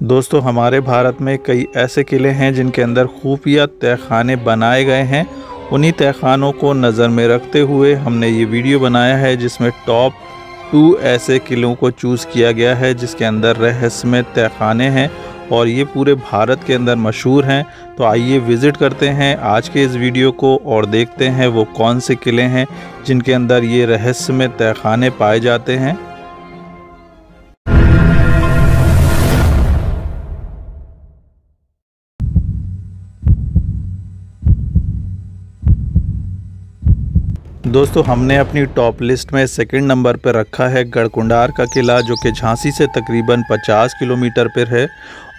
दोस्तों, हमारे भारत में कई ऐसे किले हैं जिनके अंदर खुफिया तहखाने बनाए गए हैं। उन्हीं तहखानों को नज़र में रखते हुए हमने ये वीडियो बनाया है जिसमें टॉप 2 ऐसे किलों को चूज़ किया गया है जिसके अंदर रहस्यमय तहखाने हैं और ये पूरे भारत के अंदर मशहूर हैं। तो आइए विज़िट करते हैं आज के इस वीडियो को और देखते हैं वो कौन से किले हैं जिनके अंदर ये रहस्यमय तहखाने पाए जाते हैं। दोस्तों, हमने अपनी टॉप लिस्ट में सेकंड नंबर पर रखा है गढ़कुंडार का किला, जो कि झांसी से तकरीबन 50 किलोमीटर पर है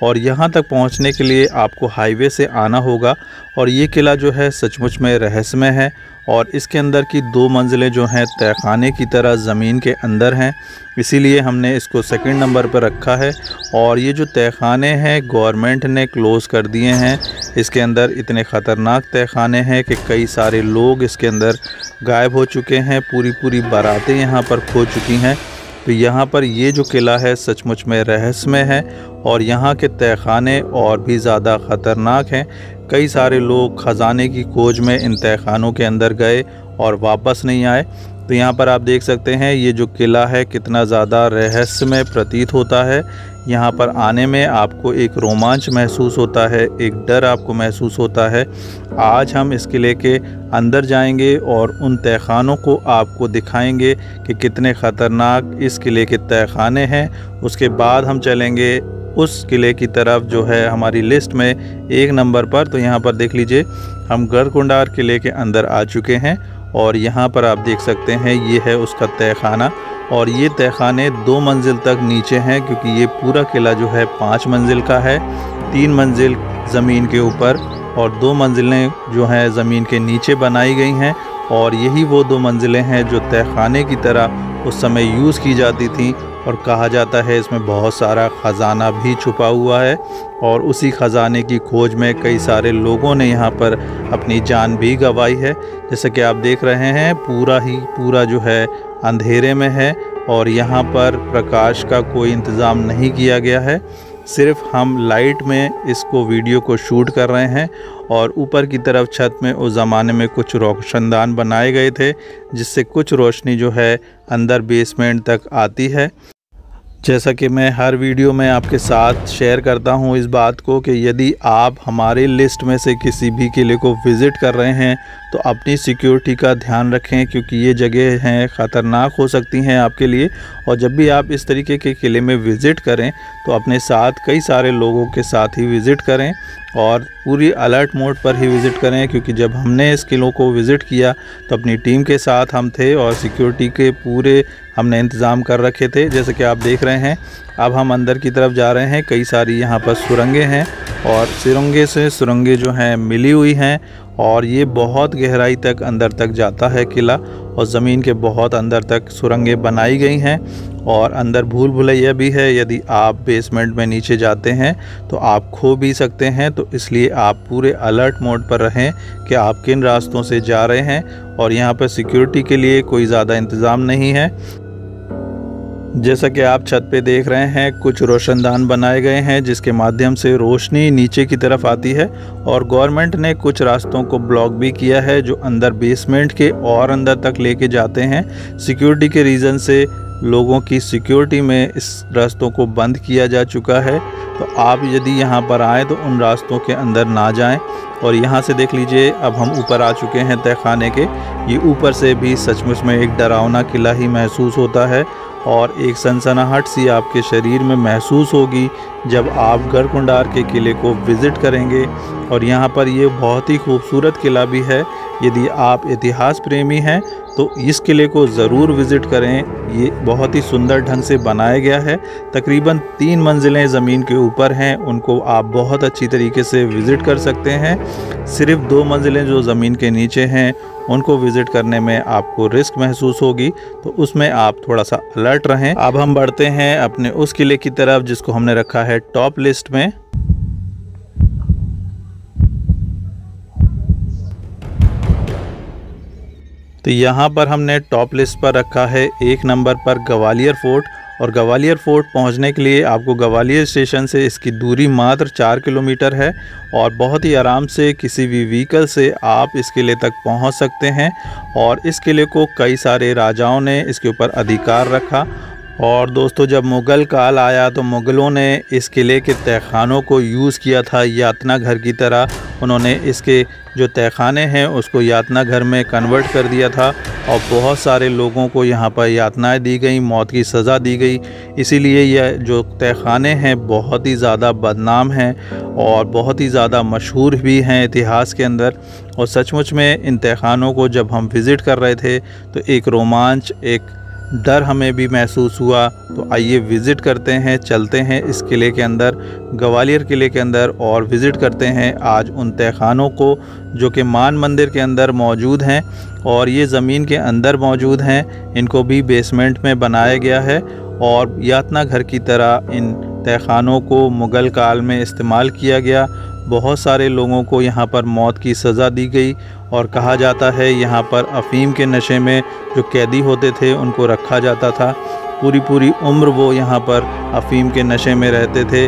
और यहाँ तक पहुँचने के लिए आपको हाईवे से आना होगा। और ये किला जो है सचमुच में रहस्यमय है और इसके अंदर की 2 मंजिलें जो हैं तहखाने की तरह ज़मीन के अंदर हैं, इसीलिए हमने इसको सेकंड नंबर पर रखा है। और ये जो तहखाने हैं गवर्नमेंट ने क्लोज़ कर दिए हैं। इसके अंदर इतने ख़तरनाक तहखाने हैं कि कई सारे लोग इसके अंदर गायब हो चुके हैं, पूरी बारातें यहाँ पर खो चुकी हैं। तो यहाँ पर ये जो किला है सचमुच में रहस्यमय है और यहाँ के तहखाने और भी ज़्यादा ख़तरनाक हैं। कई सारे लोग ख़जाने की खोज में इन तहखानों के अंदर गए और वापस नहीं आए। तो यहाँ पर आप देख सकते हैं ये जो किला है कितना ज़्यादा रहस्यमय प्रतीत होता है। यहाँ पर आने में आपको एक रोमांच महसूस होता है, एक डर आपको महसूस होता है। आज हम इस किले के अंदर जाएंगे और उन तहखानों को आपको दिखाएंगे कि कितने ख़तरनाक इस किले के तहखाने हैं। उसके बाद हम चलेंगे उस किले की तरफ जो है हमारी लिस्ट में 1 नंबर पर। तो यहाँ पर देख लीजिए हम गढ़कुंडार किले के अंदर आ चुके हैं और यहाँ पर आप देख सकते हैं ये है उसका तहखाना। और ये तहखाने 2 मंजिल तक नीचे हैं क्योंकि ये पूरा किला जो है 5 मंजिल का है। 3 मंजिल ज़मीन के ऊपर और 2 मंजिलें जो हैं ज़मीन के नीचे बनाई गई हैं। और यही वो 2 मंजिलें हैं जो तहखाने की तरह उस समय यूज़ की जाती थी और कहा जाता है इसमें बहुत सारा ख़जाना भी छुपा हुआ है। और उसी ख़जाने की खोज में कई सारे लोगों ने यहाँ पर अपनी जान भी गंवाई है। जैसे कि आप देख रहे हैं पूरा जो है अंधेरे में है और यहाँ पर प्रकाश का कोई इंतज़ाम नहीं किया गया है। सिर्फ हम लाइट में इसको वीडियो को शूट कर रहे हैं। और ऊपर की तरफ छत में उस ज़माने में कुछ रोशनदान बनाए गए थे जिससे कुछ रोशनी जो है अंदर बेसमेंट तक आती है। जैसा कि मैं हर वीडियो में आपके साथ शेयर करता हूं इस बात को कि यदि आप हमारे लिस्ट में से किसी भी किले को विज़िट कर रहे हैं तो अपनी सिक्योरिटी का ध्यान रखें क्योंकि ये जगह हैं ख़तरनाक हो सकती हैं आपके लिए। और जब भी आप इस तरीके के किले में विज़िट करें तो अपने साथ कई सारे लोगों के साथ ही विज़िट करें और पूरी अलर्ट मोड पर ही विज़िट करें। क्योंकि जब हमने इस किलों को विज़िट किया तो अपनी टीम के साथ हम थे और सिक्योरिटी के पूरे हमने इंतज़ाम कर रखे थे। जैसे कि आप देख रहे हैं अब हम अंदर की तरफ जा रहे हैं। कई सारी यहाँ पर सुरंगें हैं और सुरंगें जो हैं मिली हुई हैं और ये बहुत गहराई तक अंदर तक जाता है किला और ज़मीन के बहुत अंदर तक सुरंगें बनाई गई हैं। और अंदर भूल भुलैया भी है, यदि आप बेसमेंट में नीचे जाते हैं तो आप खो भी सकते हैं। तो इसलिए आप पूरे अलर्ट मोड पर रहें कि आप किन रास्तों से जा रहे हैं। और यहाँ पर सिक्योरिटी के लिए कोई ज़्यादा इंतज़ाम नहीं है। जैसा कि आप छत पे देख रहे हैं कुछ रोशनदान बनाए गए हैं जिसके माध्यम से रोशनी नीचे की तरफ आती है। और गवर्नमेंट ने कुछ रास्तों को ब्लॉक भी किया है जो अंदर बेसमेंट के और अंदर तक लेके जाते हैं। सिक्योरिटी के रीज़न से लोगों की सिक्योरिटी में इस रास्तों को बंद किया जा चुका है। तो आप यदि यहाँ पर आएँ तो उन रास्तों के अंदर ना जाएं। और यहाँ से देख लीजिए अब हम ऊपर आ चुके हैं तहखाने के। ये ऊपर से भी सचमुच में एक डरावना किला ही महसूस होता है और एक सनसनाहट सी आपके शरीर में महसूस होगी जब आप गढ़कुंडार के किले को विज़िट करेंगे। और यहाँ पर ये बहुत ही खूबसूरत किला भी है। यदि आप इतिहास प्रेमी हैं तो इस किले को ज़रूर विज़िट करें। ये बहुत ही सुंदर ढंग से बनाया गया है। तकरीबन 3 मंजिलें ज़मीन के ऊपर हैं, उनको आप बहुत अच्छी तरीके से विज़िट कर सकते हैं। सिर्फ 2 मंजिलें जो ज़मीन के नीचे हैं उनको विज़िट करने में आपको रिस्क महसूस होगी, तो उसमें आप थोड़ा सा अलर्ट रहें। अब हम बढ़ते हैं अपने उस किले की तरफ जिसको हमने रखा है टॉप लिस्ट में। तो यहाँ पर हमने टॉप लिस्ट पर रखा है 1 नंबर पर ग्वालियर फोर्ट। और ग्वालियर फोर्ट पहुंचने के लिए आपको ग्वालियर स्टेशन से इसकी दूरी मात्र 4 किलोमीटर है और बहुत ही आराम से किसी भी व्हीकल से आप इस किले तक पहुंच सकते हैं। और इस किले को कई सारे राजाओं ने इसके ऊपर अधिकार रखा। और दोस्तों, जब मुग़ल काल आया तो मुग़लों ने इस किले के तहखानों को यूज़ किया था यातना घर की तरह। उन्होंने इसके जो तहखाने हैं उसको यातना घर में कन्वर्ट कर दिया था और बहुत सारे लोगों को यहाँ पर यातनाएं दी गई, मौत की सज़ा दी गई। इसीलिए यह जो तहखाने हैं बहुत ही ज़्यादा बदनाम हैं और बहुत ही ज़्यादा मशहूर भी हैं इतिहास के अंदर। और सचमुच में इन तहखानों को जब हम विज़िट कर रहे थे तो एक रोमांच, एक डर हमें भी महसूस हुआ। तो आइए विज़िट करते हैं, चलते हैं इस किले के अंदर, ग्वालियर किले के अंदर, और विज़िट करते हैं आज उन तहखानों को जो कि मान मंदिर के अंदर मौजूद हैं और ये ज़मीन के अंदर मौजूद हैं। इनको भी बेसमेंट में बनाया गया है और यातना घर की तरह इन तहखानों को मुग़ल काल में इस्तेमाल किया गया। बहुत सारे लोगों को यहाँ पर मौत की सज़ा दी गई और कहा जाता है यहाँ पर अफ़ीम के नशे में जो कैदी होते थे उनको रखा जाता था। पूरी उम्र वो यहाँ पर अफ़ीम के नशे में रहते थे।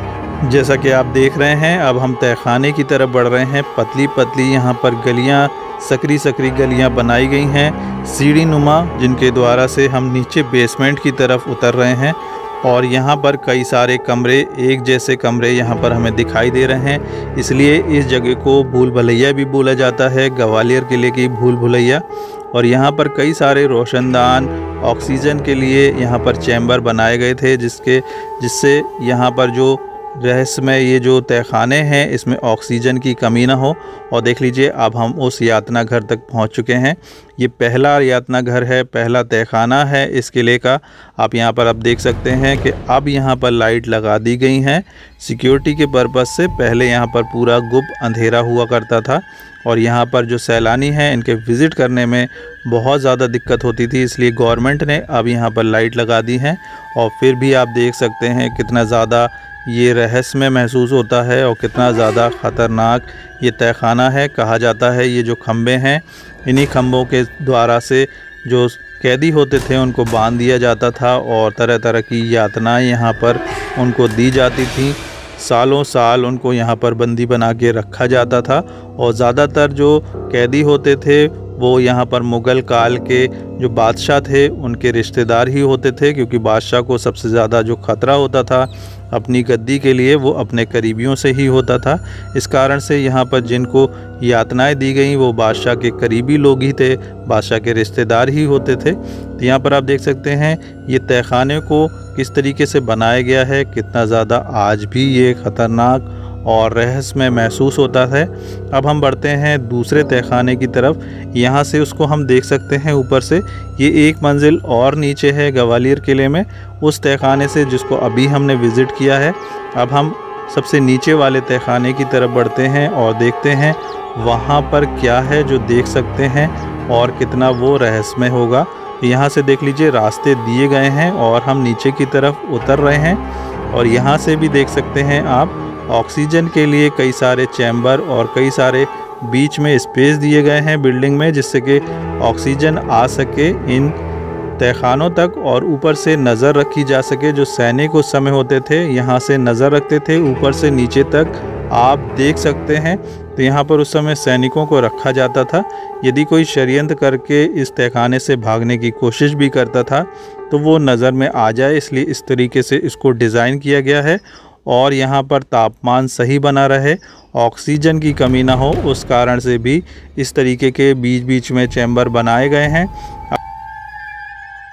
जैसा कि आप देख रहे हैं, अब हम तहखाने की तरफ बढ़ रहे हैं। पतली पतली यहाँ पर गलियाँ, सकरी गलियाँ बनाई गई हैं, सीढ़ी नुमा, जिनके द्वारा से हम नीचे बेसमेंट की तरफ उतर रहे हैं। और यहाँ पर कई सारे कमरे, एक जैसे कमरे यहाँ पर हमें दिखाई दे रहे हैं। इसलिए इस जगह को भूल भुलैया भी बोला जाता है, ग्वालियर किले की भूल भुलैया। और यहाँ पर कई सारे रोशनदान, ऑक्सीजन के लिए यहाँ पर चैम्बर बनाए गए थे जिससे यहाँ पर जो रहस्यमय ये जो तहखाने हैं इसमें ऑक्सीजन की कमी ना हो। और देख लीजिए, अब हम उस यातना घर तक पहुंच चुके हैं। ये पहला यातना घर है, पहला तहखाना है इस किले का। आप यहाँ पर अब देख सकते हैं कि अब यहाँ पर लाइट लगा दी गई हैं सिक्योरिटी के पर्पज़ से। पहले यहाँ पर पूरा गुप्त अंधेरा हुआ करता था और यहाँ पर जो सैलानी हैं इनके विज़िट करने में बहुत ज़्यादा दिक्कत होती थी, इसलिए गवर्नमेंट ने अब यहाँ पर लाइट लगा दी हैं। और फिर भी आप देख सकते हैं कितना ज़्यादा ये रहस्यमय महसूस होता है और कितना ज़्यादा ख़तरनाक ये तहखाना है। कहा जाता है ये जो खम्भे हैं, इन्हीं खम्भों के द्वारा से जो कैदी होते थे उनको बांध दिया जाता था और तरह तरह की यातनाएं यहाँ पर उनको दी जाती थी। सालों साल उनको यहाँ पर बंदी बना के रखा जाता था। और ज़्यादातर जो कैदी होते थे वो यहाँ पर मुग़ल काल के जो बादशाह थे उनके रिश्तेदार ही होते थे, क्योंकि बादशाह को सबसे ज़्यादा जो ख़तरा होता था अपनी गद्दी के लिए वो अपने करीबियों से ही होता था। इस कारण से यहाँ पर जिनको यातनाएं दी गई वो बादशाह के करीबी लोग ही थे, बादशाह के रिश्तेदार ही होते थे। तो यहाँ पर आप देख सकते हैं ये तहखाने को किस तरीके से बनाया गया है, कितना ज़्यादा आज भी ये ख़तरनाक और रहस्यमय महसूस होता है। अब हम बढ़ते हैं दूसरे तहखाने की तरफ। यहाँ से उसको हम देख सकते हैं ऊपर से, ये एक मंजिल और नीचे है ग्वालियर किले में उस तहखाने से जिसको अभी हमने विज़िट किया है। अब हम सबसे नीचे वाले तहखाने की तरफ बढ़ते हैं और देखते हैं वहाँ पर क्या है जो देख सकते हैं और कितना वो रहस्यमय होगा। यहाँ से देख लीजिए रास्ते दिए गए हैं और हम नीचे की तरफ उतर रहे हैं। और यहाँ से भी देख सकते हैं आप ऑक्सीजन के लिए कई सारे चैम्बर और कई सारे बीच में स्पेस दिए गए हैं बिल्डिंग में, जिससे कि ऑक्सीजन आ सके इन तहखानों तक और ऊपर से नज़र रखी जा सके। जो सैनिक उस समय होते थे यहाँ से नज़र रखते थे ऊपर से नीचे तक, आप देख सकते हैं। तो यहाँ पर उस समय सैनिकों को रखा जाता था। यदि कोई षड्यंत्र करके इस तहखाने से भागने की कोशिश भी करता था तो वो नज़र में आ जाए, इसलिए इस तरीके से इसको डिज़ाइन किया गया है। और यहाँ पर तापमान सही बना रहे, ऑक्सीजन की कमी ना हो, उस कारण से भी इस तरीके के बीच बीच में चैम्बर बनाए गए हैं।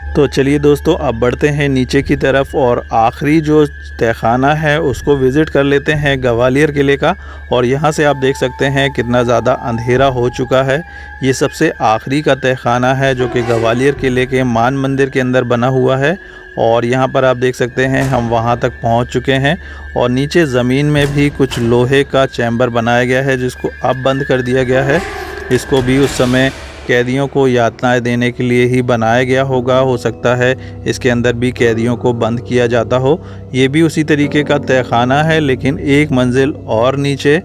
तो चलिए दोस्तों, अब बढ़ते हैं नीचे की तरफ और आखिरी जो तहखाना है उसको विज़िट कर लेते हैं ग्वालियर किले का। और यहाँ से आप देख सकते हैं कितना ज़्यादा अंधेरा हो चुका है। ये सबसे आखिरी का तहखाना है जो कि ग्वालियर किले के मान मंदिर के अंदर बना हुआ है। और यहाँ पर आप देख सकते हैं हम वहाँ तक पहुँच चुके हैं और नीचे ज़मीन में भी कुछ लोहे का चैम्बर बनाया गया है जिसको अब बंद कर दिया गया है। इसको भी उस समय कैदियों को यातनाएं देने के लिए ही बनाया गया होगा, हो सकता है इसके अंदर भी कैदियों को बंद किया जाता हो। ये भी उसी तरीके का तहखाना है लेकिन एक मंजिल और नीचे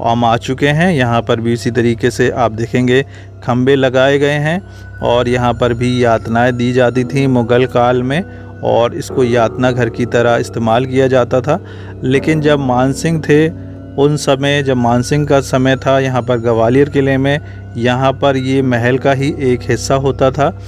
हम आ चुके हैं। यहाँ पर भी इसी तरीके से आप देखेंगे खम्भे लगाए गए हैं और यहाँ पर भी यातनाएं दी जाती थी मुग़ल काल में। और इसको यातना घर की तरह इस्तेमाल किया जाता था। लेकिन जब मानसिंह थे, उन समय जब मानसिंह का समय था यहाँ पर ग्वालियर किले में, यहाँ पर ये महल का ही एक हिस्सा होता था।